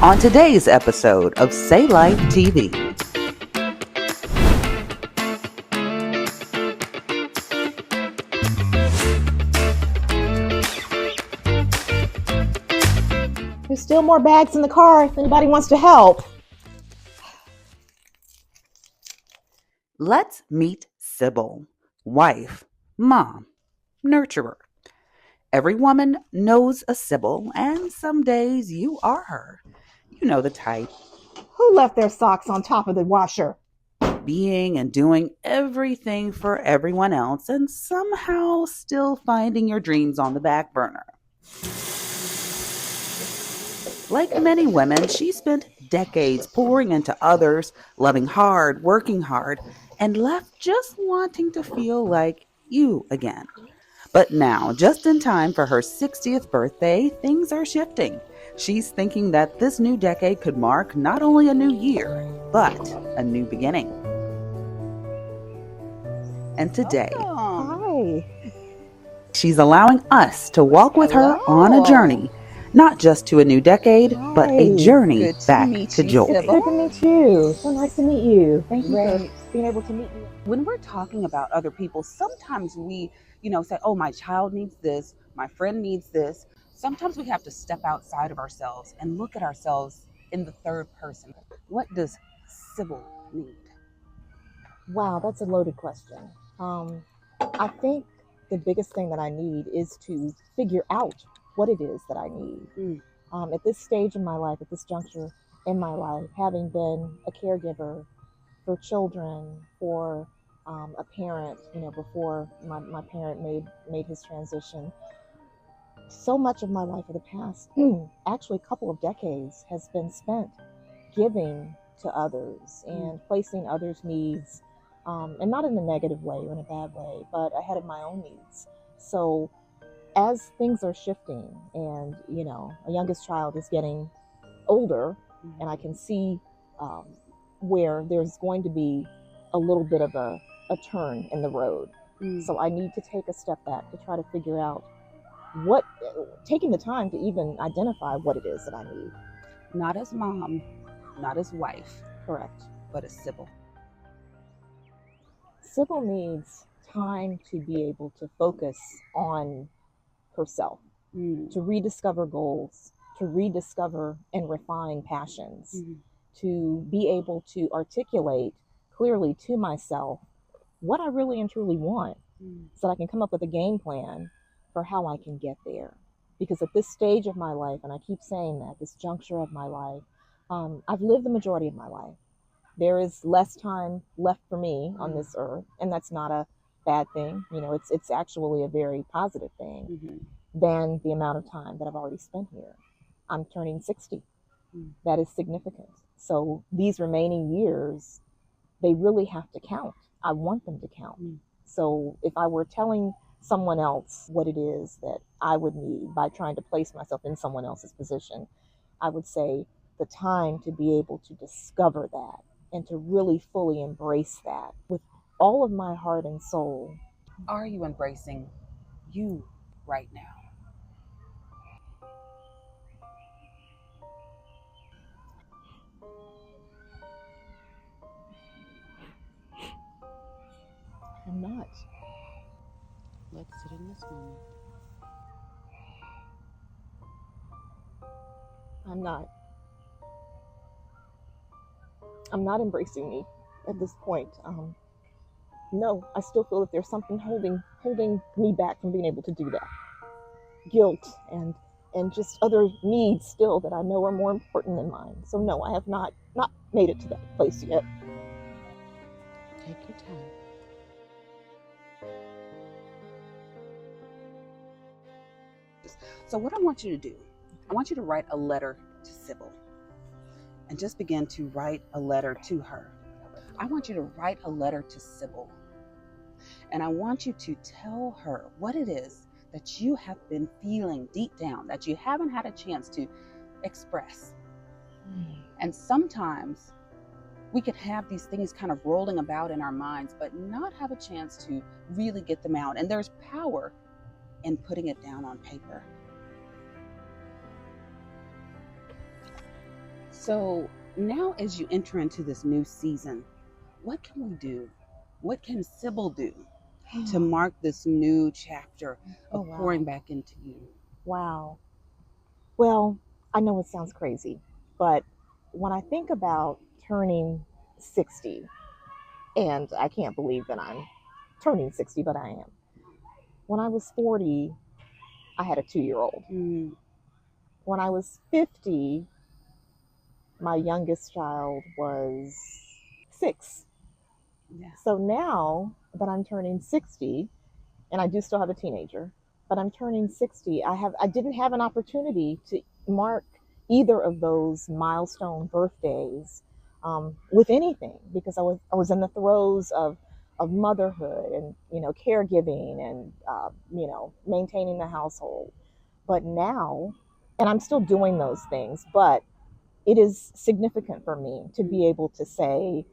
on today's episode of Say Life TV. There's still more bags in the car if anybody wants to help. Let's meet Sybil, wife, mom, nurturer. Every woman knows a Sybil, and some days you are her. You know the type. Who left their socks on top of the washer? Being and doing everything for everyone else and somehow still finding your dreams on the back burner. Like many women, she spent decades pouring into others, loving hard, working hard, and left just wanting to feel like you again. But now, just in time for her 60th birthday, things are shifting. She's thinking that this new decade could mark not only a new year, but a new beginning. And today, Hi. she's allowing us to walk with her on a journey. Not just to a new decade, but a journey back to joy. Good to meet you. So nice to meet you. Thank you for being able to meet me. When we're talking about other people, sometimes we, say, oh, my child needs this, my friend needs this. Sometimes we have to step outside of ourselves and look at ourselves in the third person. What does Sybil need? Wow, that's a loaded question. I think the biggest thing that I need is to figure out what it is that I need. At this stage in my life, at this juncture in my life, having been a caregiver for children, for a parent, before my parent made his transition, so much of my life for the past, actually a couple of decades, has been spent giving to others and placing others' needs, and not in a negative way or in a bad way, but ahead of my own needs. So as things are shifting and, a youngest child is getting older, and I can see where there's going to be a little bit of a turn in the road. So I need to take a step back to try to figure out taking the time to even identify what it is that I need. Not as mom, not as wife. Correct. But as Sybil. Sybil needs time to be able to focus on herself, to rediscover goals, to rediscover and refine passions, to be able to articulate clearly to myself what I really and truly want, so that I can come up with a game plan for how I can get there. Because at this stage of my life, and I keep saying that, this juncture of my life, I've lived the majority of my life. There is less time left for me on this earth, and that's not a bad thing. It's actually a very positive thing than the amount of time that I've already spent here. I'm turning 60. That is significant. So these remaining years, they really have to count. I want them to count. So if I were telling someone else what it is that I would need by trying to place myself in someone else's position, I would say the time to be able to discover that and to really fully embrace that with all of my heart and soul. Are you embracing you right now? I'm not. Let's sit in this moment. I'm not embracing me at this point. No, I still feel that there's something holding me back from being able to do that. Guilt and just other needs still that I know are more important than mine. So no, I have not made it to that place yet. Take your time. So what I want you to do, I want you to write a letter to Sybil and just begin to write a letter to her. I want you to write a letter to Sybil, and I want you to tell her what it is that you have been feeling deep down that you haven't had a chance to express. And sometimes we could have these things kind of rolling about in our minds, but not have a chance to really get them out. And there's power in putting it down on paper. So now as you enter into this new season, what can we do? What can Sybil do to mark this new chapter of pouring back into you? Wow. Well, I know it sounds crazy, but when I think about turning 60, and I can't believe that I'm turning 60, but I am. When I was 40, I had a 2-year-old. When I was 50, my youngest child was 6. Yeah. So now that I'm turning 60, and I do still have a teenager, but I'm turning 60, I didn't have an opportunity to mark either of those milestone birthdays with anything, because I was in the throes of motherhood and caregiving and maintaining the household. But now, and I'm still doing those things, but it is significant for me to be able to say,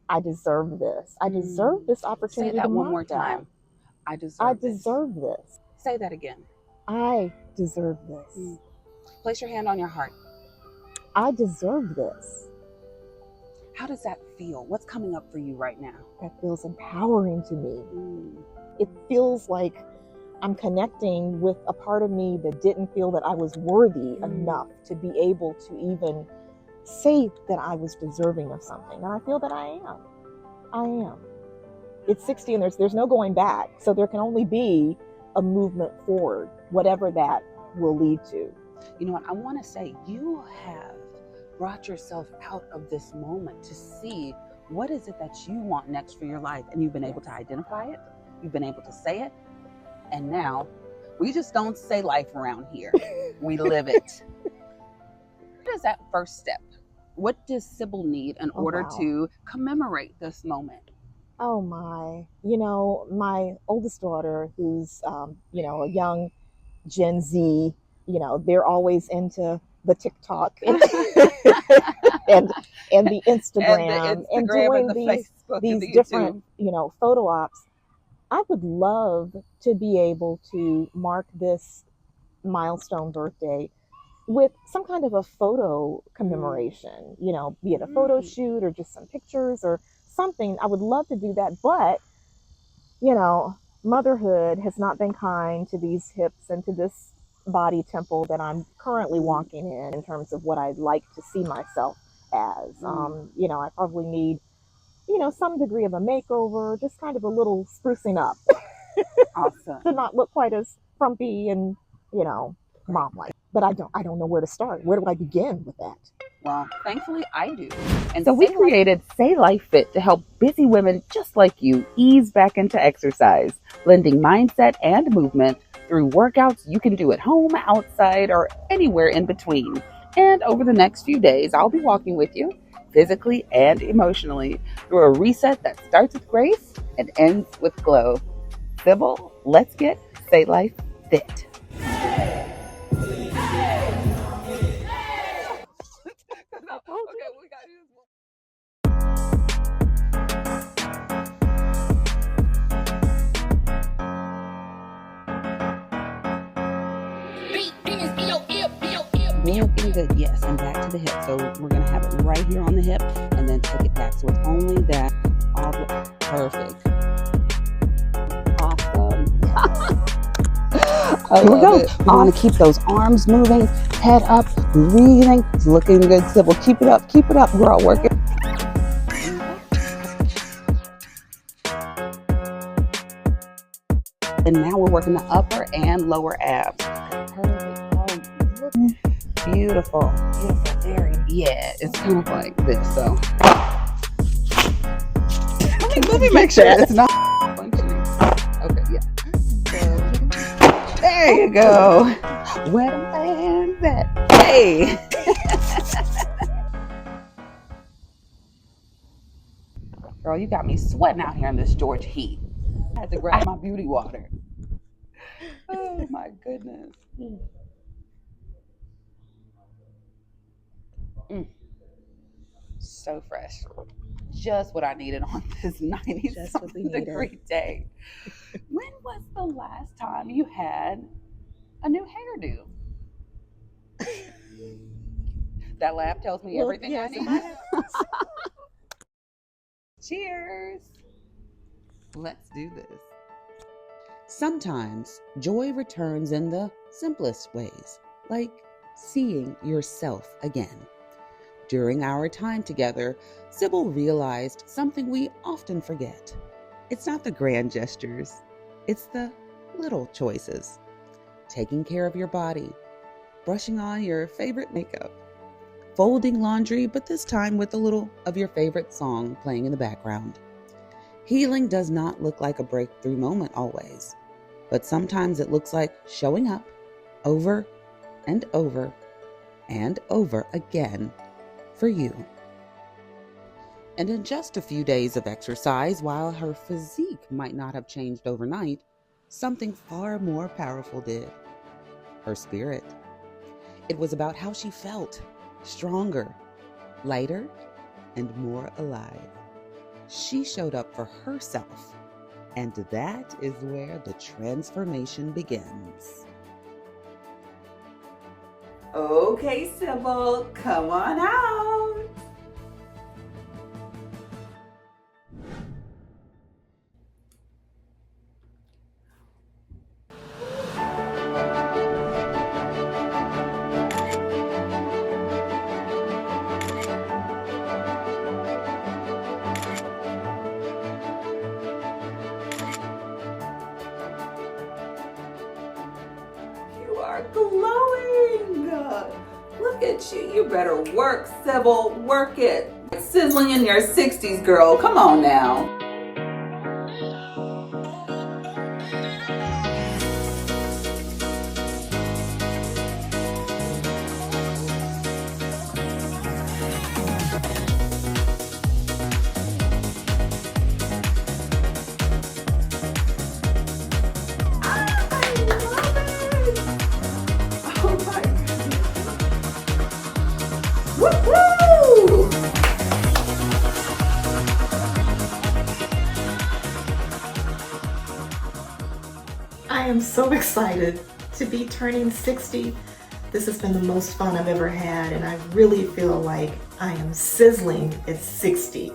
I deserve this. I deserve this opportunity. Say that to one mark more time. that. I deserve I this. deserve this. Say that again. I deserve this. Place your hand on your heart. I deserve this. How does that feel? What's coming up for you right now? That feels empowering to me. It feels like I'm connecting with a part of me that didn't feel that I was worthy enough to be able to even say that I was deserving of something. And I feel that I am. I am. It's 60 and there's no going back. So there can only be a movement forward, whatever that will lead to. You know what? I want to say you have brought yourself out of this moment to see what is it that you want next for your life. And you've been able to identify it. You've been able to say it. And now we just don't say life around here. We live it. What is that first step? What does Sybil need in order to commemorate this moment? Oh my, my oldest daughter, who's, a young Gen Z, they're always into the TikTok and the Instagram and doing these different, photo ops. I would love to be able to mark this milestone birthday with some kind of a photo commemoration, be it a photo shoot or just some pictures or something. I would love to do that, but motherhood has not been kind to these hips and to this body temple that I'm currently walking in terms of what I'd like to see myself as. I probably need, some degree of a makeover, just kind of a little sprucing up. Awesome. To not look quite as frumpy and, mom-like. But I don't know where to start. Where do I begin with that? Well, thankfully I do. And so we created Say Life Fit to help busy women just like you ease back into exercise, blending mindset and movement through workouts you can do at home, outside, or anywhere in between. And over the next few days, I'll be walking with you physically and emotionally through a reset that starts with grace and ends with glow. Sybil, let's get Say Life Fit. Looking good, yes, and back to the hip. So we're gonna have it right here on the hip, and then take it back. So it's only that. All perfect. Awesome. Here we go. You want to keep those arms moving, head up, breathing, looking good, Sybil. Keep it up, girl. Work it. And now we're working the upper and lower abs. Perfect. Oh, beautiful. Very. Yeah, it's kind of like this. So let me make sure it's not functioning. Okay, yeah. So, there you go. Where the man's at? Hey. Girl, you got me sweating out here in this Georgia heat. I had to grab my beauty water. Oh my goodness. So fresh. Just what I needed on this 90-something-degree day. When was the last time you had a new hairdo? That laugh tells me everything yes, I need. Cheers. Let's do this. Sometimes joy returns in the simplest ways, like seeing yourself again. During our time together, Sybil realized something we often forget. It's not the grand gestures, it's the little choices. Taking care of your body, brushing on your favorite makeup, folding laundry, but this time with a little of your favorite song playing in the background. Healing does not look like a breakthrough moment always, but sometimes it looks like showing up over and over and over again for you. And in just a few days of exercise, while her physique might not have changed overnight, something far more powerful did. Her spirit. It was about how she felt, stronger, lighter, and more alive. She showed up for herself, and that is where the transformation begins. Okay, Sybil, come on out. You are glowing. Look at you. You better work, Sybil. Work it. Sizzling in your 60s, girl. Come on now. Woo-hoo! I am so excited to be turning 60. This has been the most fun I've ever had, and I really feel like I am sizzling at 60.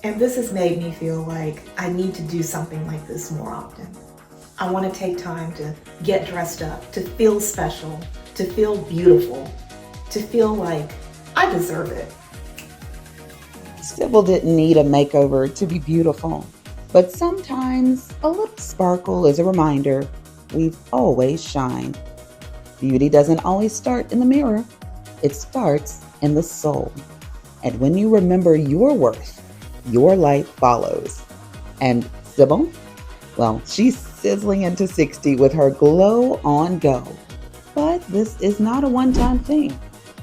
And this has made me feel like I need to do something like this more often. I want to take time to get dressed up, to feel special, to feel beautiful, to feel like I deserve it. Sybil didn't need a makeover to be beautiful, but sometimes a little sparkle is a reminder we've always shined. Beauty doesn't always start in the mirror. It starts in the soul. And when you remember your worth, your light follows. And Sybil? Well, she's sizzling into 60 with her glow on go. But this is not a one-time thing.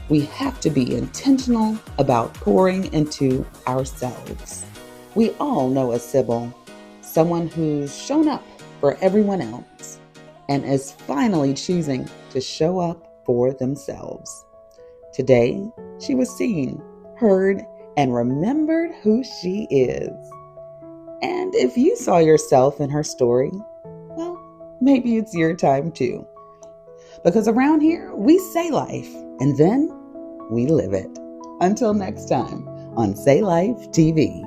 We have to be intentional about pouring into ourselves. We all know a Sybil, someone who's shown up for everyone else and is finally choosing to show up for themselves. Today, she was seen, heard, and remembered who she is. And if you saw yourself in her story, well, maybe it's your time too. Because around here, we say life, and then we live it. Until next time on Say Life TV.